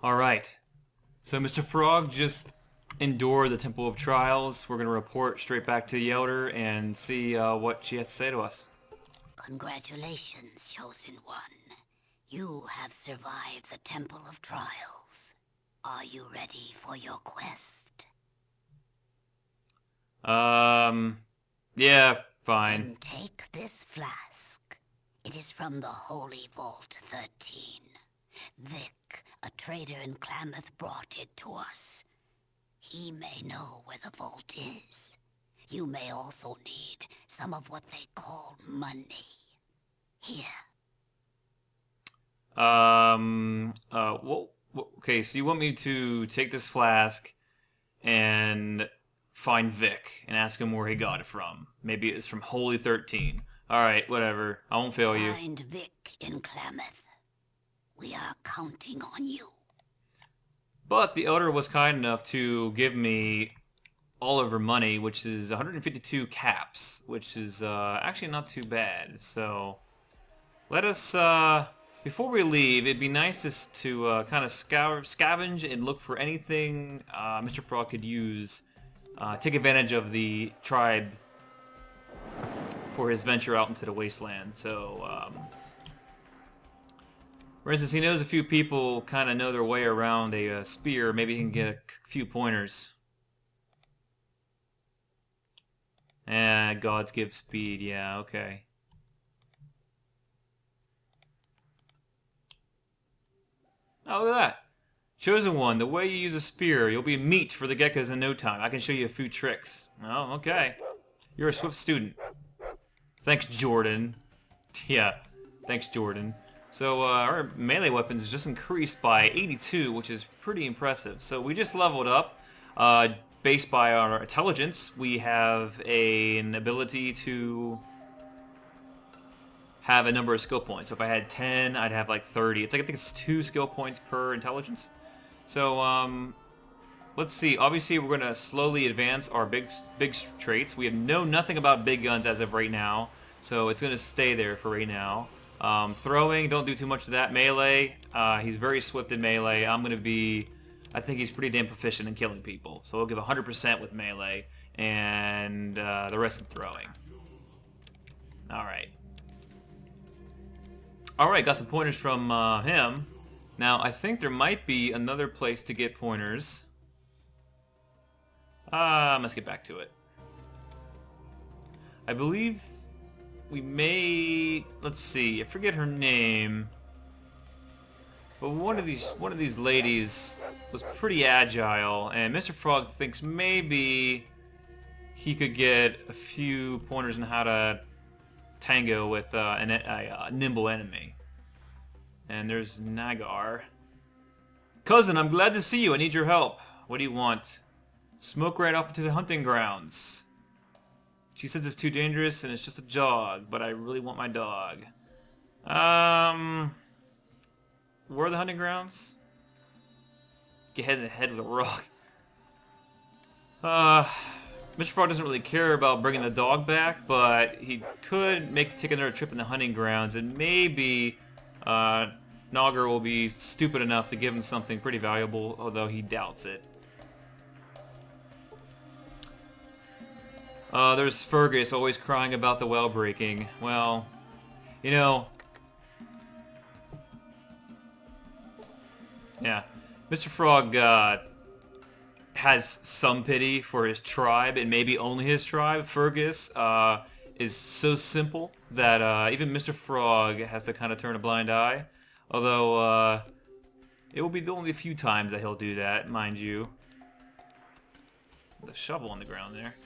Alright. So Mr. Frog just endured the Temple of Trials. We're going to report straight back to the Elder and see what she has to say to us. Congratulations, Chosen One. You have survived the Temple of Trials. Are you ready for your quest? Yeah, fine. Then take this flask. It is from the Holy Vault 13. Vic, a trader in Klamath, brought it to us. He may know where the vault is. You may also need some of what they call money. Here. Well, okay, so you want me to take this flask and find Vic and ask him where he got it from. Maybe it's from Holy 13. Alright, whatever. I won't fail you. Find Vic in Klamath. We are counting on you. But the Elder was kind enough to give me all of her money, which is 152 caps, which is actually not too bad. So let us, before we leave, it'd be nice to kind of scavenge and look for anything Mr. Frog could use, take advantage of the tribe for his venture out into the Wasteland. So, for instance, he knows a few people kind of know their way around a spear. Maybe he can get a few pointers. Gods give speed. Yeah, okay. Oh, look at that. Chosen One, the way you use a spear, you'll be meat for the Geckos in no time. I can show you a few tricks. Oh, okay. You're a swift student. Thanks, Jordan. Yeah, thanks, Jordan. So, our melee weapons is just increased by 82, which is pretty impressive. So, we just leveled up. Based by our intelligence, we have an ability to have a number of skill points. So if I had 10, I'd have like 30. It's like, I think it's 2 skill points per intelligence. So, let's see. Obviously, we're going to slowly advance our big traits. We have nothing about big guns as of right now, so it's going to stay there for right now. Throwing, don't do too much of that. Melee, he's very swift in melee. I think he's pretty damn proficient in killing people. So we'll give 100% with melee, and the rest in throwing. Alright. Alright, got some pointers from him. Now, I think there might be another place to get pointers. Let's get back to it. I believe we may... Let's see, I forget her name. But one of these ladies was pretty agile, and Mr. Frog thinks maybe he could get a few pointers on how to tango with a nimble enemy. And there's Nagar. Cousin, I'm glad to see you. I need your help. What do you want? Smoke right off to the hunting grounds. She says it's too dangerous and it's just a jog, but I really want my dog. Where are the hunting grounds? Get head in the head with a rock. Mr. Frog doesn't really care about bringing the dog back, but he could take another trip in the hunting grounds, and maybe Nagar will be stupid enough to give him something pretty valuable, although he doubts it. There's Fergus always crying about the well breaking. Well, you know... Yeah, Mr. Frog has some pity for his tribe, and maybe only his tribe. Fergus is so simple that even Mr. Frog has to kind of turn a blind eye. Although, it will be the only few times that he'll do that, mind you. The shovel on the ground there.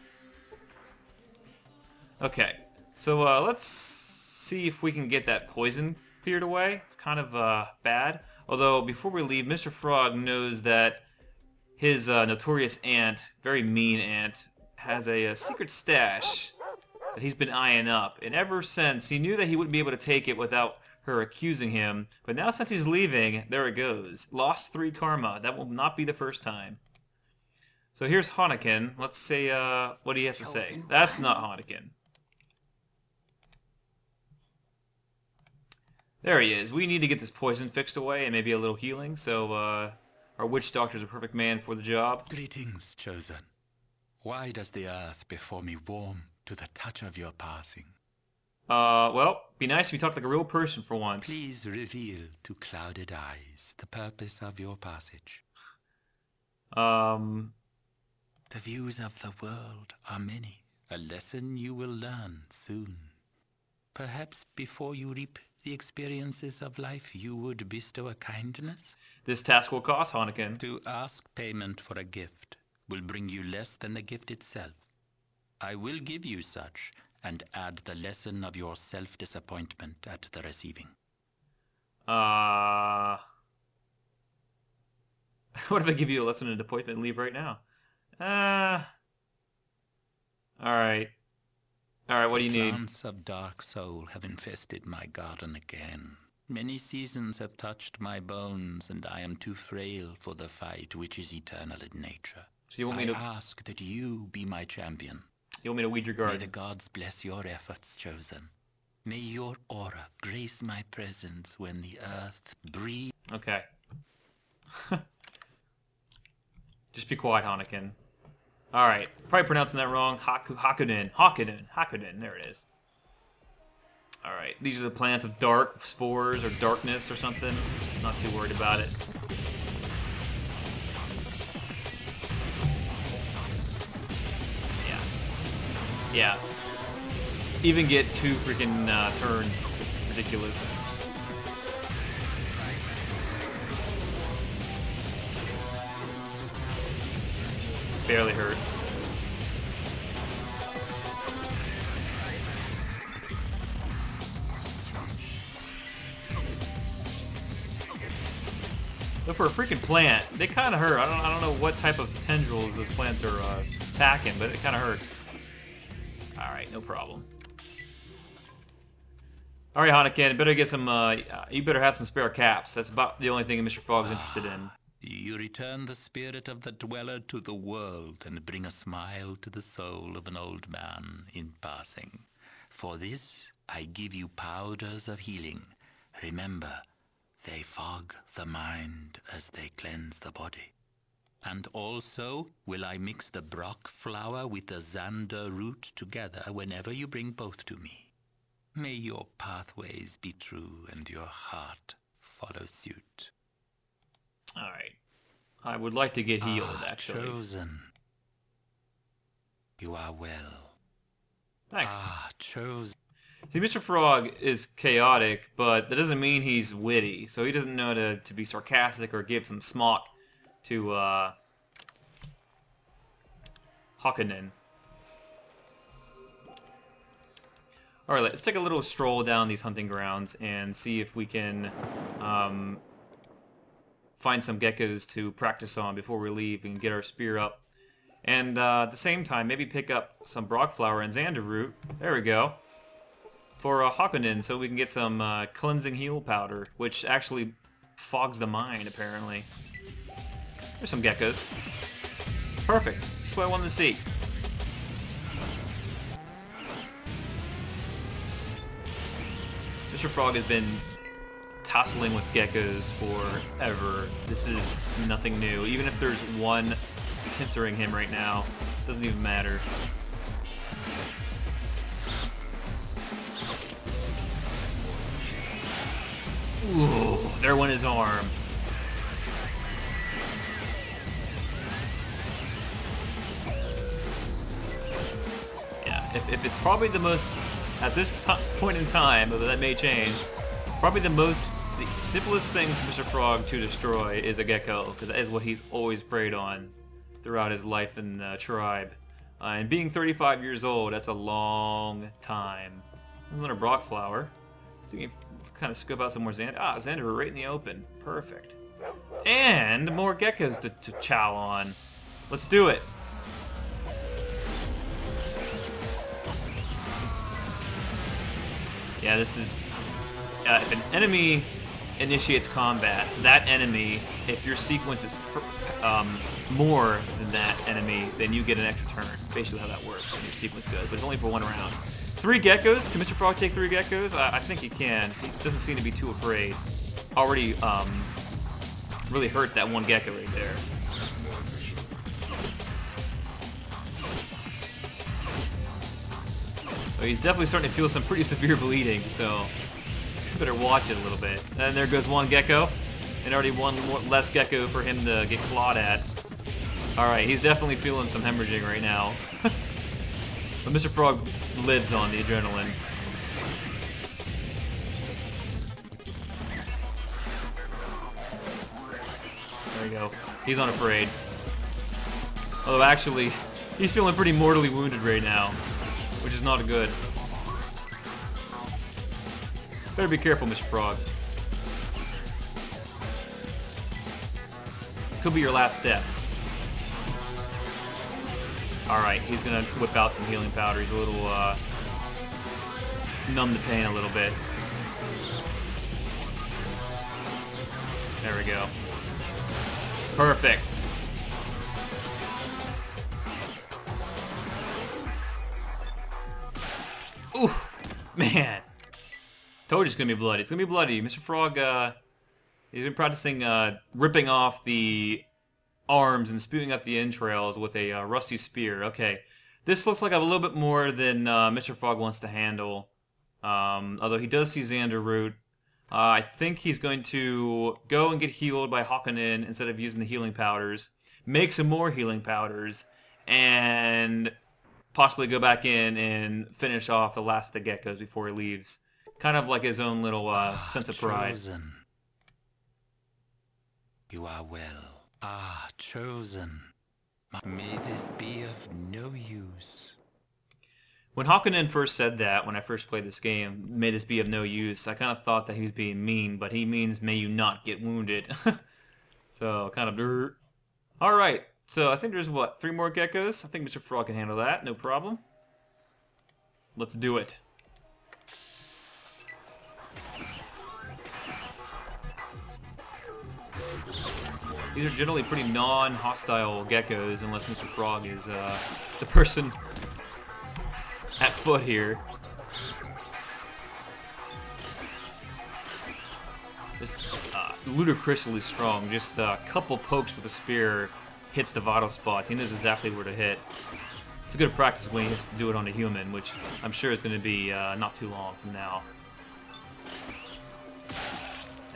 Okay, so let's see if we can get that poison cleared away. It's kind of bad. Although, before we leave, Mr. Frog knows that his notorious aunt, very mean aunt, has a secret stash that he's been eyeing up. And ever since, he knew that he wouldn't be able to take it without her accusing him. But now since he's leaving, there it goes. Lost 3 karma. That will not be the first time. So here's Hanakin. Let's say what he has to say. That's not Hanakin. There he is. We need to get this poison fixed away and maybe a little healing, so our witch doctor's a perfect man for the job. Greetings, Chosen. Why does the earth before me warm to the touch of your passing? Well, be nice if you talked like a real person for once. Please reveal to clouded eyes the purpose of your passage. The views of the world are many. A lesson you will learn soon. Perhaps before you reap the experiences of life, you would bestow a kindness? This task will cost, Hanakin. To ask payment for a gift will bring you less than the gift itself. I will give you such, and add the lesson of your self-disappointment at the receiving. What if I give you a lesson in disappointment and leave right now? Alright. Alright, what do you need? Plants of dark soul have infested my garden again. Many seasons have touched my bones, and I am too frail for the fight which is eternal in nature. So you want me to ask that you be my champion. You want me to weed your garden? May the gods bless your efforts, Chosen. May your aura grace my presence when the earth breathes. Okay. Just be quiet, Hanakin. Alright. Probably pronouncing that wrong. Hakunin. There it is. Alright. These are the plants of dark spores or darkness or something. Not too worried about it. Yeah. Even get 2 freaking turns. It's ridiculous. Barely hurts. But for a freaking plant, they kind of hurt. I don't know what type of tendrils those plants are packing, but it kind of hurts. Alright, no problem. Alright, Hanakin, better get some, you better have some spare caps. That's about the only thing Mr. Frogg's interested in. You return the spirit of the dweller to the world and bring a smile to the soul of an old man in passing. For this, I give you powders of healing. Remember, they fog the mind as they cleanse the body. And also, will I mix the Brock flower with the Xander root together whenever you bring both to me. May your pathways be true and your heart follow suit. Alright. I would like to get healed, actually. Chosen. You are well. Thanks. Chosen. See, Mr. Frogg is chaotic, but that doesn't mean he's witty. So he doesn't know to be sarcastic or give some smock to, Hakunin. Alright, let's take a little stroll down these hunting grounds and see if we can, find some geckos to practice on before we leave and get our spear up. And, at the same time, maybe pick up some Brock flower and Xander root. There we go. For Hakunin, so we can get some cleansing heal powder, which actually fogs the mind, apparently. There's some geckos. Perfect. Just what I wanted to see. Mr. Frogg has been tussling with geckos forever. This is nothing new. Even if there's one pincering him right now, it doesn't even matter. Ooh, there went his arm. Yeah, if it's probably the most, at this point in time, but that may change, probably the simplest thing for Mr. Frogg to destroy is a gecko, because that is what he's always preyed on throughout his life in the tribe. And being 35 years old, that's a long time. Another Brock flower. So you can kind of scope out some more Xander. Ah, Xander right in the open. Perfect. And more geckos to chow on. Let's do it. Yeah, this is... if an enemy initiates combat, that enemy, if your sequence is more than that enemy, then you get an extra turn. Basically how that works when your sequence goes, but it's only for one round. 3 geckos? Can Mr. Frog take 3 geckos? I think he can. He doesn't seem to be too afraid. Already really hurt that one gecko right there. So he's definitely starting to feel some pretty severe bleeding, so better watch it a little bit. And there goes one gecko, and already one less gecko for him to get clawed at. Alright, he's definitely feeling some hemorrhaging right now. But Mr. Frog lives on the adrenaline. There we go. He's unafraid. Although actually, he's feeling pretty mortally wounded right now, which is not good. Better be careful, Mr. Frog. Could be your last step. Alright, he's gonna whip out some healing powder. He's a little, numb the pain a little bit. There we go. Perfect. Oof, man. Told you it's gonna be bloody. It's gonna be bloody. Mr. Frog, he's been practicing ripping off the arms and spewing up the entrails with a rusty spear. Okay, this looks like a little bit more than Mr. Frog wants to handle. Although he does see Xander Root. I think he's going to go and get healed by hawking in instead of using the healing powders. Make some more healing powders, and possibly go back in and finish off the last of the geckos before he leaves. Kind of like his own little sense of pride. Chosen. You are well. Ah, chosen. May this be of no use. When Hawkinen first said that, when I first played this game, may this be of no use, I kind of thought that he was being mean, but he means may you not get wounded. So, kind of dirt. Alright, so I think there's, what, 3 more geckos? I think Mr. Frog can handle that, no problem. Let's do it. These are generally pretty non-hostile geckos, unless Mr. Frog is the person at foot here. Just ludicrously strong. Just a couple pokes with a spear hits the vital spots. He knows exactly where to hit. It's a good practice when he has to do it on a human, which I'm sure is going to be not too long from now.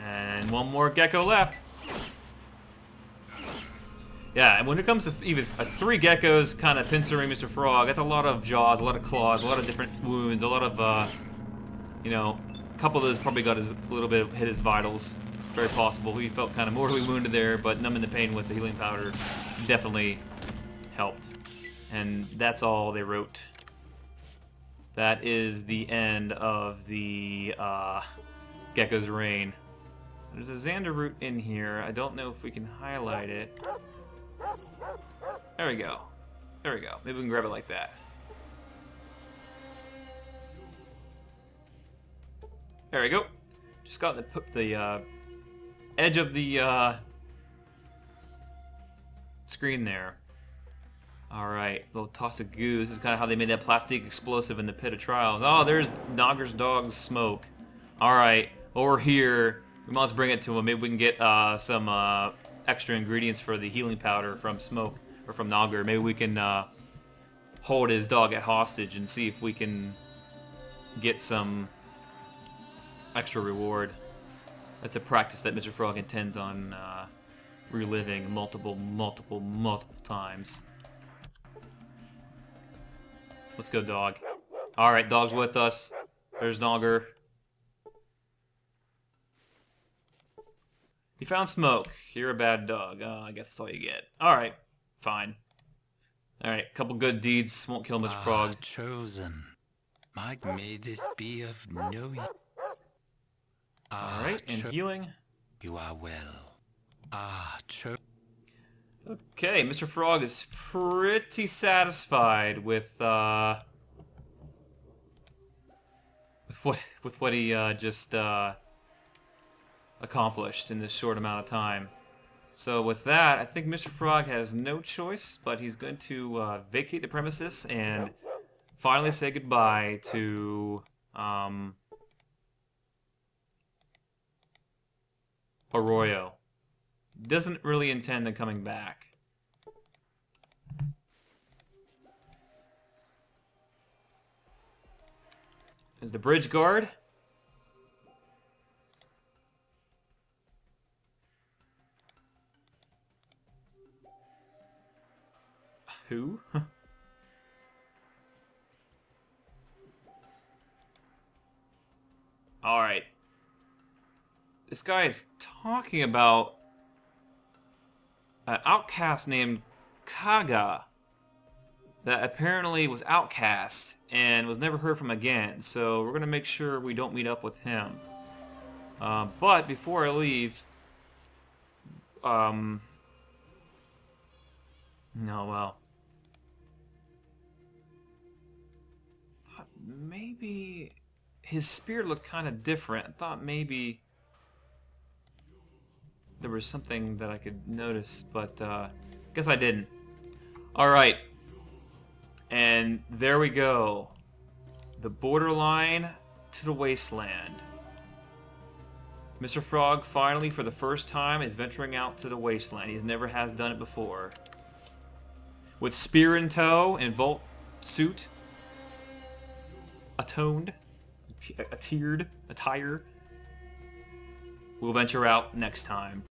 And one more gecko left. Yeah, and when it comes to even 3 geckos kind of pincering Mr. Frog, that's a lot of jaws, a lot of claws, a lot of different wounds, a lot of, you know, a couple of those probably got a little bit hit his vitals. Very possible. He felt kind of mortally wounded there, but numbing the pain with the healing powder definitely helped. And that's all they wrote. That is the end of the Gecko's reign. There's a Xander root in here. I don't know if we can highlight it. There we go. There we go. Maybe we can grab it like that. There we go. Just got the edge of the screen there. Alright, little toss of goo. This is kind of how they made that plastic explosive in the pit of trials. Oh, there's Nogger's dog's smoke. Alright, over here, we must bring it to him. Maybe we can get some extra ingredients for the healing powder from Smoke, or from Nogger. Maybe we can hold his dog at hostage and see if we can get some extra reward. That's a practice that Mr. Frog intends on reliving multiple times. Let's go, dog. Alright, dog's with us. There's Nogger. You found Smoke. You're a bad dog. I guess that's all you get. Alright, fine. Alright, couple good deeds won't kill Mr. Frog. Chosen. May this be of no use. Alright, and healing. You are well. Okay, Mr. Frog is pretty satisfied with what he just accomplished in this short amount of time. So with that, I think Mr. Frog has no choice, but he's going to vacate the premises and finally say goodbye to Arroyo. Doesn't really intend on coming back. Is the bridge guard? Who? Alright. This guy is talking about an outcast named Kaga that apparently was outcast and was never heard from again. So we're going to make sure we don't meet up with him. But before I leave... no, well... maybe... his spirit looked kind of different. I thought maybe there was something that I could notice, but guess I didn't. Alright. And there we go. The borderline to the Wasteland. Mr. Frogg finally, for the first time, is venturing out to the Wasteland. He never has done it before. With spear in tow and Volt suit. Attired. We'll venture out next time.